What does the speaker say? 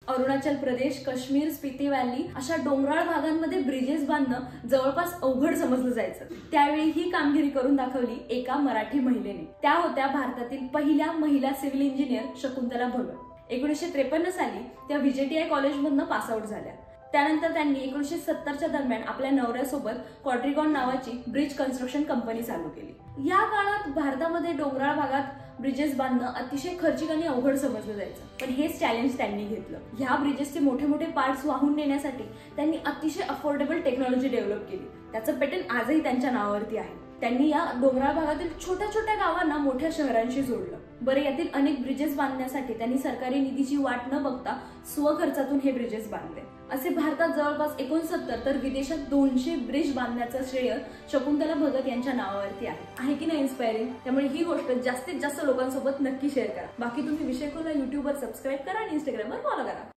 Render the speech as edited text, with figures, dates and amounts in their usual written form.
Arunachal Pradesh, Kashmir, Spiti valley अशा डोंगराळ भागांमध्ये ब्रिजेस बांधणं जवळपास अवघड समजलं जायचं। त्यावेळी ही कामगिरी करून दाखवली एका मराठी महिलेने। त्या होत्या भारतातील पहिल्या महिला सिव्हिल इंजिनियर शकुंतला भगत। 1953 साली त्या VJTI कॉलेजमधून पास आउट झाल्या। त्यानंतर त्यांनी 1970च्या दरम्यान आपल्या नवऱ्यासोबत क्वाड्रिकॉन नावाची ब्रिज कन्स्ट्रक्शन कंपनी चालू केली। या काळात भारतामध्ये डोंगराळ भागात ब्रिजेस बांधणं अतिशय खर्चिक आणि अवघड समजलं जायचं, पण हेच चॅलेंज त्यांनी घेतलं। ह्या ब्रिजेसचे मोठे मोठे पार्ट्स वाहून नेण्यासाठी त्यांनी अतिशय अफोर्डेबल टेक्नॉलॉजी डेव्हलप केली। त्याचं पेटंट आजही त्यांच्या नावावरती आहे। त्यांनी या डोंगराळ भागातील छोट्या छोट्या गावांना मोठ्या शहरांशी जोडलं। बरं, यातील अनेक ब्रिजेस बांधण्यासाठी त्यांनी सरकारी निधीची वाट न बघता स्वखर्चातून हे ब्रिजेस बांधले। असे भारतात जवळपास 69 तर विदेशात 200 ब्रिज बांधण्याचं श्रेय शकुंतला भगत यांच्या नावावरती आहे की नाही इन्स्पायरिंग? त्यामुळे ही गोष्ट जास्तीत जास्त लोकांसोबत नक्की शेअर करा। बाकी तुम्ही विषय खोला YouTubeवर सबस्क्राईब करा आणि Instagramवर फॉलो करा।